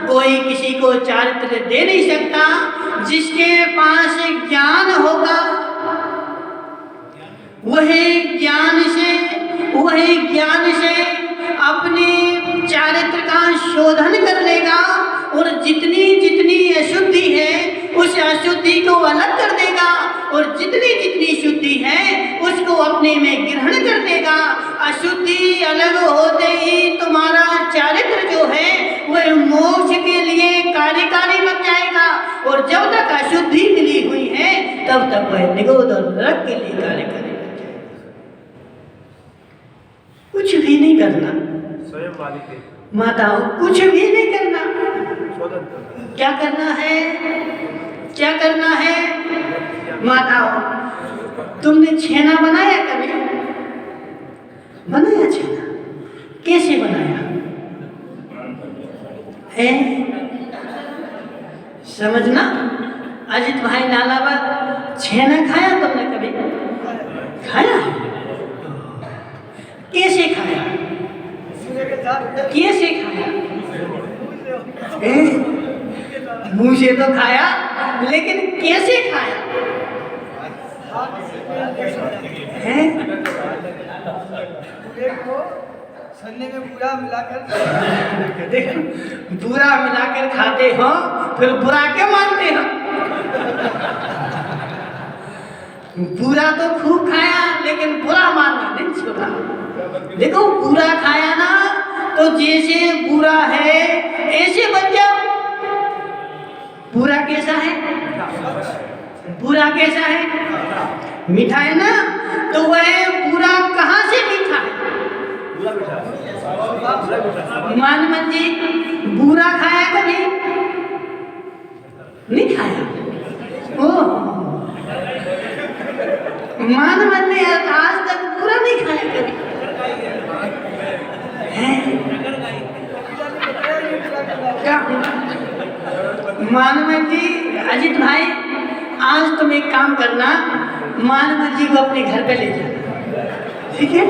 कोई किसी को चारित्र दे नहीं सकता। जिसके पास ज्ञान होगा वही ज्ञान से अपने चारित्र का शोधन कर लेगा, और जितनी जितनी अशुद्धि है उस अशुद्धि को अलग कर देगा, और जितनी जितनी शुद्धि है उसको अपने में ग्रहण कर देगा। अशुद्धि अलग होते ही तुम्हारा चारित्र जो है वह मोक्ष के लिए कार्यकारी बन जाएगा, और जब तक अशुद्धि मिली हुई है तब तक वह निगोद और नरक के लिए कार्यकारी बन जाएगा। कुछ भी नहीं करना, स्वयं मालिक है। माताओं, कुछ भी नहीं करना। क्या करना है? क्या करना है? माताओं, तुमने छेना बनाया कभी? बनाया छेना? कैसे बनाया है? समझना, अजित भाई नालाबाद, छेना खाया तुमने कभी? खाया? कैसे खाया? कैसे खाया? मुंह से तो खाया, लेकिन कैसे खाया है? सन्ने में बुरा मिलाकर, देखो, बुरा मिलाकर खाते हो, फिर बुरा क्यों मानते हो? बुरा तो खूब खाया लेकिन बुरा मानना नहीं छोड़ा। देखो बुरा खाया ना तो जैसे बुरा है ऐसे बन जाओ। बुरा कैसा है? बुरा कैसा है? मीठा है ना, तो वह बुरा कहाँ से मीठा है? मान मन जी बुरा खाया कभी? नहीं खाया। ओ मान मन ने आज तक बुरा नहीं खाया कभी है? क्या मानवन जी? अजित भाई आज तुम एक काम करना, मानवन जी को अपने घर पे ले जाना, ठीक है?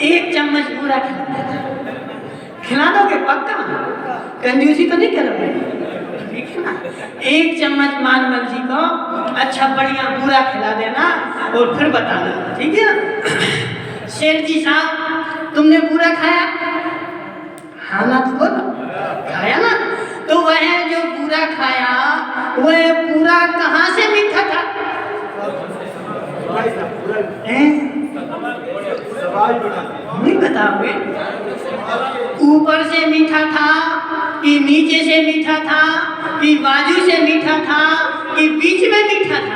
एक चम्मच पूरा खिला दोगे पक्का? कंजूसी तो नहीं करोगे, ठीक है ना? एक चम्मच मानवन जी को अच्छा बढ़िया पूरा खिला देना और फिर बताना, ठीक है ना? शेर जी साहब तुमने पूरा खाया? हाँ ना, तो बोलो खाया ना। तो वह जो पूरा खाया वह पूरा कहाँ से मीठा था? नहीं बताओगे? ऊपर से मीठा था कि नीचे से मीठा था कि बाजू से मीठा था कि बीच में मीठा था?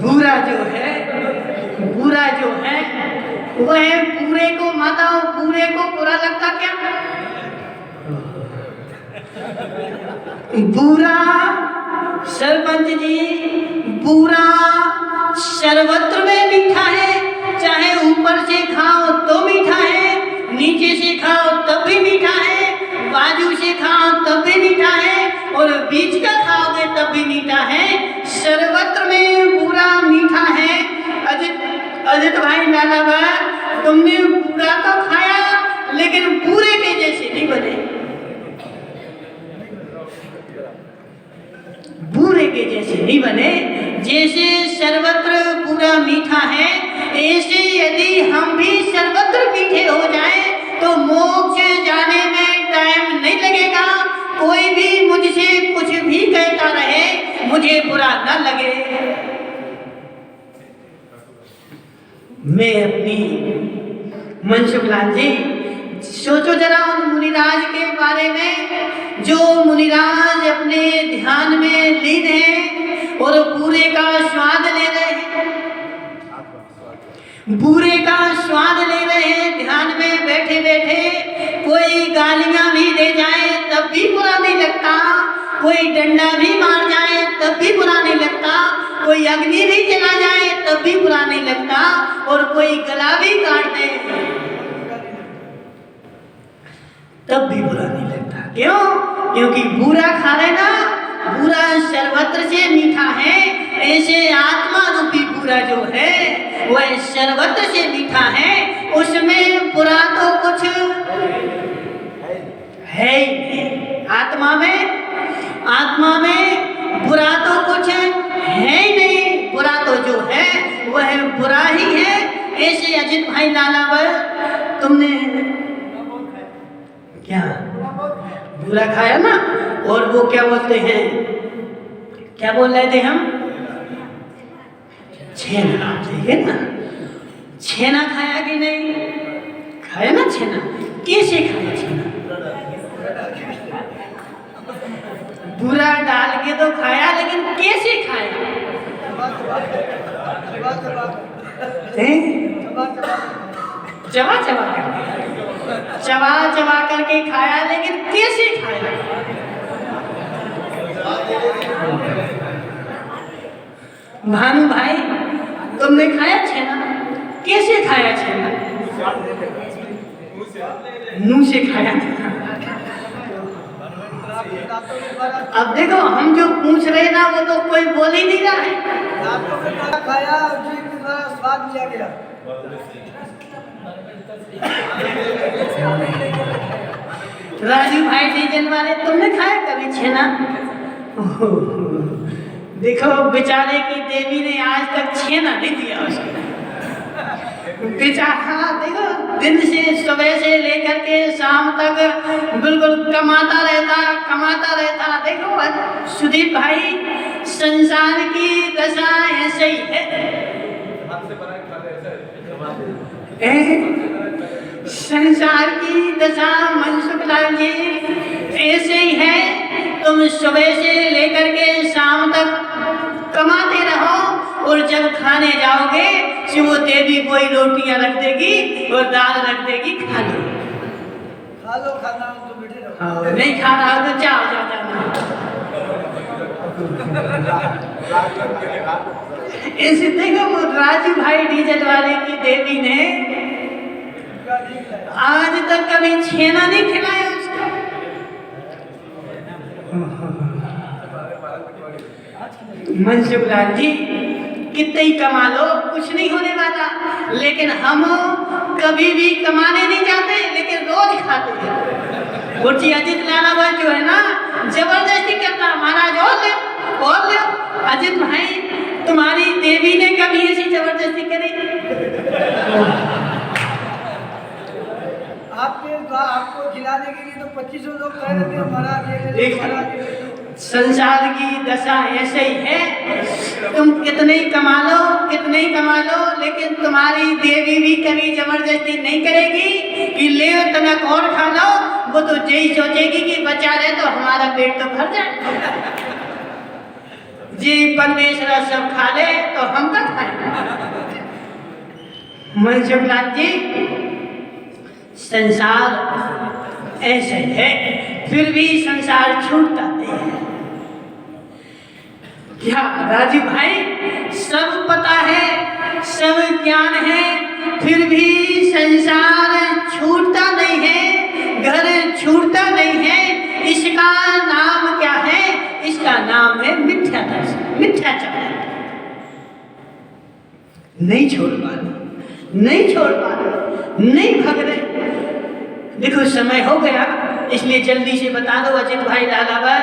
बुरा जो है वह पूरे को माताओं पूरे को बुरा लगता क्या? बुरा सरपंच जी बुरा सर्वत्र में मीठा है, चाहे ऊपर से खाओ तो मीठा है, नीचे से खाओ तब भी मीठा है, बाजू से खाओ तब भी मीठा है और बीच का खाओगे तब भी मीठा है। सर्वत्र में बुरा मीठा है। अजित भाई नानावार तुमने बुरा तो खाया लेकिन पूरे के जैसे नहीं बने। बुरे के जैसे नहीं बने। जैसे सर्वत्र पूरा मीठा है ऐसे यदि हम भी सर्वत्र मीठे हो जाएं तो मोक्ष जाने में टाइम नहीं लगेगा। कोई भी मुझसे कुछ भी कहता रहे मुझे बुरा न लगे। मैं अपनी मनसुखलाल जी सोचो जरा उन मुनिराज के बारे में जो मुनिराज अपने ध्यान में लीन हैं और पूरे का स्वाद ले रहे हैं, पूरे का स्वाद ले रहे हैं। ध्यान में बैठे बैठे कोई गालियां भी दे जाए तब भी बुरा नहीं लगता, कोई डंडा भी मार जाए तब भी बुरा नहीं लगता, कोई अग्नि भी जला जाए तब भी बुरा नहीं लगता और कोई गला भी काट दे तब भी बुरा नहीं लगता। क्यों? क्योंकि बुरा खा लेना, बुरा सर्वत्र से मीठा है। ऐसे आत्मा रूपी बुरा जो है वह सर्वत्र से मीठा है, उसमें बुरा तो कुछ है ही नहीं। आत्मा में बुरा तो कुछ है ही नहीं, बुरा तो जो है वह बुरा ही है। ऐसे अजित भाई नानावर तुमने क्या बुरा खाया ना, और वो क्या बोलते हैं, क्या बोल रहे थे हम? छेना, ठीक है ना? छेना खाया कि नहीं? खाया ना छेना? कैसे खाया छेना? बुरा डाल के तो खाया लेकिन कैसे खाया? चबा करके खाया लेकिन कैसे खाया? भानु भाई तुमने खाया छेना? कैसे खाया छेना? मुंह से खाया। अब देखो हम जो पूछ रहे ना वो तो कोई बोल ही नहीं रहा है। खाया स्वाद लिया गया। राजू भाई डीजल वाले तुमने खाया कभी छेना? देखो बेचारे की देवी ने आज तक छेना नहीं दिया उसको। बेचारा देखो दिन से सुबह से लेकर के शाम तक बिल्कुल कमाता रहता। देखो सुदीप भाई, संसार की दशा ऐसे ही है। संसार की दशा मनसुख लाल जी ऐसे ही है। तुम सुबह से लेकर के शाम तक कमाते रहो, और जब खाने जाओगे तो वो देवी कोई रोटियां रख देगी और दाल रख देगी, खा लो। खाना तो बैठे रहो। नहीं खाना तो जाओ जाना। ऐसे देखो वो राजू भाई डीजल वाले की देवी ने आज तक कभी छेना नहीं खिलाया उसको। मनसुख लाल जी, कितने ही कमा लो कुछ नहीं होने वाला, लेकिन हम कभी भी कमाने नहीं जाते, लेकिन रोज खाते हैं। गुरुजी अजित लालाबाई जो है ना, जबरदस्ती करता, महाराज और ले। अजित भाई, तुम्हारी देवी ने कभी ऐसी जबरदस्ती करी? आपको खिलाने के लिए तो 2500 लोग कह रहे थे, महाराज। संसार की दशा ऐसे ही है। तुम कितने ही कमा लो, लेकिन तुम्हारी देवी भी कभी जबरदस्ती नहीं करेगी कि ले तनक और खा लो। वो तो यही सोचेगी कि बचा रहे तो हमारा पेट तो भर जाए। जी परमेश्वर सब खा ले तो हम तो खाएं। मनसुख लाल जी, संसार ऐसे है, फिर भी संसार छूटता नहीं है। क्या राजू भाई, सब पता है, सब ज्ञान है, फिर भी संसार छूटता नहीं है, घर छूटता नहीं है। इसका नाम क्या है? इसका नाम है मिथ्याचार। नहीं छोड़ पा रहे, नहीं भाग रहे। देखो समय हो गया, इसलिए जल्दी से बता दो अजित भाई लालाबाई,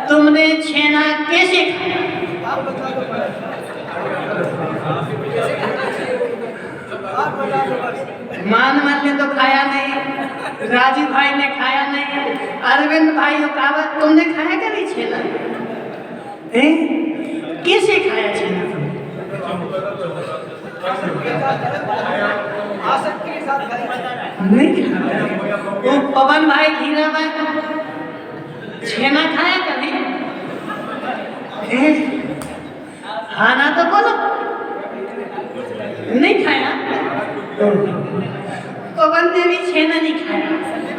तुमने छेना कैसे खाया? आप बता दो। मान ने तो खाया नहीं, राजू भाई ने खाया नहीं, अरविंद भाई कावत, तुमने खाया क्या नहीं छेना? कैसे खाया छेना तुमने? आसक्ति के साथ नहीं खाया। वो पवन भाई, धीरा भाई, छेना खाया कभी? खाना तो बोलो। नहीं खाया। पवन ने भी छेना नहीं खाया।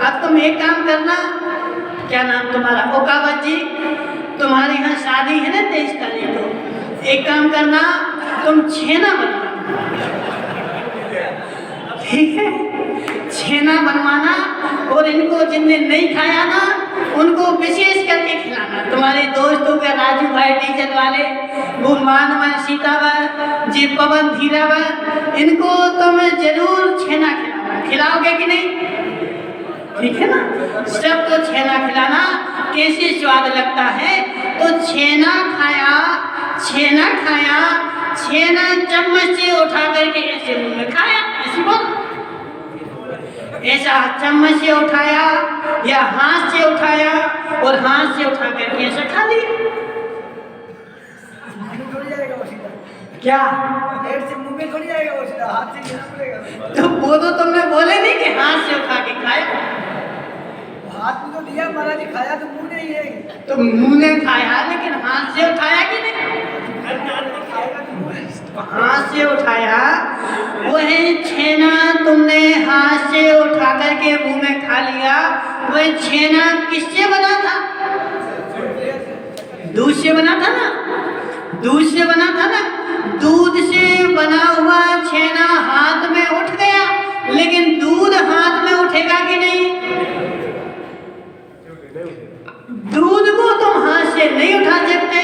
अब तुम एक काम करना, क्या नाम तुम्हारा? ओकावत जी, तुम्हारे यहाँ शादी है ना 23 तारीख को, एक काम करना, तुम छेना बनवाना, ठीक है? छेना बनवाना, और इनको जिनने नहीं खाया ना, उनको विशेष करके खिलाना। तुम्हारे दोस्तों के राजू भाई डीजल वाले, वो मानवन सीतावर जी, पवन धीरावर, इनको तुम जरूर छेना खिलाना। खिलाओगे कि नहीं? ठीक है ना? सबको छेना खिलाना। कैसे स्वाद लगता है? तो छेना खाया, छेना चम्मच से उठा करके ऐसे मुंह में खाया, ऐसे बोल, ऐसा चम्मच से उठाया या हाथ से उठाया, और हाथ से उठा करके ऐसा खा लिया। क्या पेट से मुंह में थोड़ी आएगा वो, सीधा हाथ से लेना पड़ेगा। तो वो तो तुमने बोले नहीं कि हाथ से उठा के खाया? हाथ में तो दिया महाराज जी, खाया तो मुंह नहीं है। तो मुंह ने खाया, लेकिन हाथ से उठाया कि नहीं? हाथ से उठाया। वही छेना तुमने हाथ से उठा करके मुंह में खा लिया। वह छेना किससे बना था? दूध से बना था ना? दूध से बना था ना? दूध से बना हुआ छेना हाथ में उठ गया, लेकिन दूध हाथ में उठेगा कि नहीं? दूध को तुम हाथ से नहीं उठा सकते,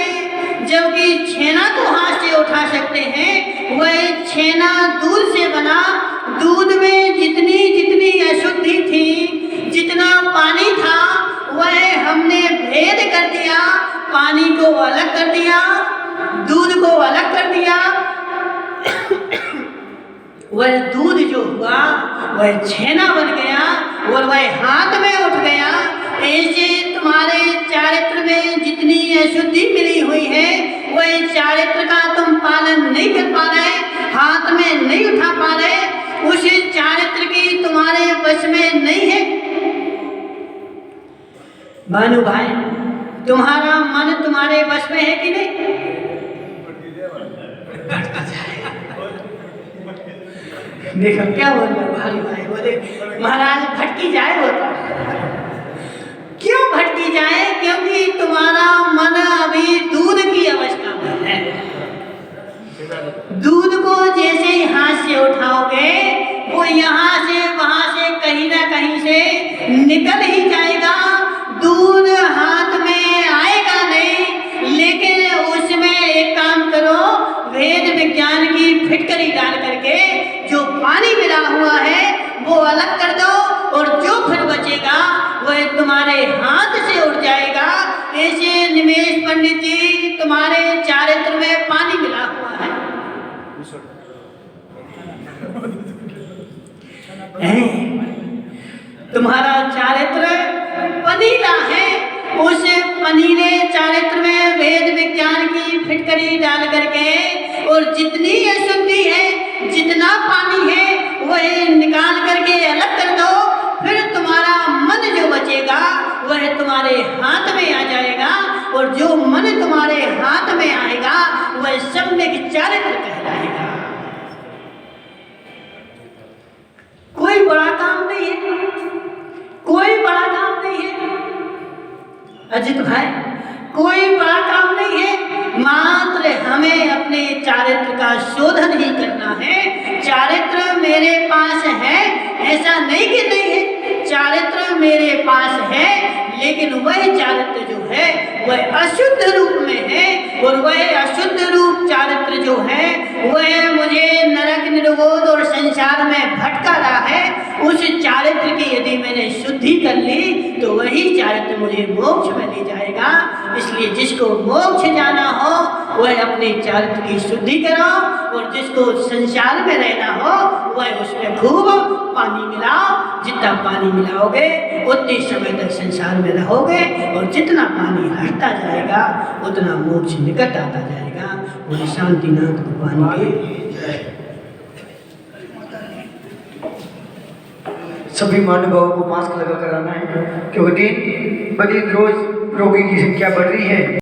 जबकि छेना को हाथ से उठा सकते हैं। वह छेना दूध से बना। दूध में जितनी जितनी अशुद्धि थी, जितना पानी था, वह हमने भेद कर दिया। पानी को अलग कर दिया, दूध को अलग कर दिया। वह दूध जो हुआ वह छेना बन गया और वह हाथ में उठ गया। ऐसे तुम्हारे चारित्र में जितनी अशुद्धि मिली हुई है वह चारित्र का तुम पालन नहीं कर पा रहे, हाथ में नहीं उठा पा रहे, उस चारित्र की तुम्हारे वश में नहीं है। भानु भाई, तुम्हारा मन तुम्हारे वश में है कि नहीं? देखो क्या बोल रहे भानु भाई, बोले महाराज भटकी जाए होता। क्यों भटकी जाए? क्योंकि तुम्हारा मन अभी दूध की अवस्था में है। दूध को जैसे ही हाथ से उठाओगे वो यहाँ से वहां से कहीं ना कहीं से निकल ही जाएगा, दूध हाथ में आएगा नहीं। लेकिन उसमें एक काम करो, वेद विज्ञान की फिटकरी डाल करके जो पानी मिला हुआ है वो अलग कर दो और जो फिर बचेगा वह तुम्हारे हाथ से उड़ जाएगा। ऐसे निमेश पंडित जी, तुम्हारे चारित्र में पानी मिला हुआ है। तुम्हारा चारित्र पनीला है, उस पनीले चारित्र में वेद विज्ञान की फिटकरी डाल करके और जितनी अशुद्धि है, जितना पानी है वह निकाल करके अलग कर दो। फिर तुम्हारा मन जो बचेगा वह तुम्हारे हाथ में आ जाएगा और जो मन तुम्हारे हाथ में आएगा वह सम्यक चारित्र कहलाएगा। कोई बड़ा काम नहीं है, कोई बड़ा काम नहीं है अजित भाई, कोई बड़ा काम नहीं है। मात्र हमें अपने चारित्र का शोधन ही करना है। चारित्र मेरे पास है ऐसा नहीं कि नहीं है, चारित्र मेरे पास है, लेकिन वह चारित्र जो है वह अशुद्ध रूप में है और वह अशुद्ध रूप चारित्र जो है वह मुझे नरक निर्बोध और संसार में भटका रहा है। उस चारित्र की यदि मैंने शुद्धि कर ली तो वही चारित्र मुझे मोक्ष में ले जाएगा। इसलिए जिसको मोक्ष जाना हो वह अपने चारित्र की शुद्धि कराओ और जिसको संसार में रहना हो वह उसमें खूब पानी मिलाओ। जितना पानी मिलाओगे उतने समय तक संसार में रहोगे और जितना पानी हटता जाएगा उतना मोक्ष निकट आता जाएगा। वह शांतिनाथ भगवान के सभी महानुभावों को मास्क लगा कर आना है, क्योंकि दिन ब दिन रोज रोगी की संख्या बढ़ रही है।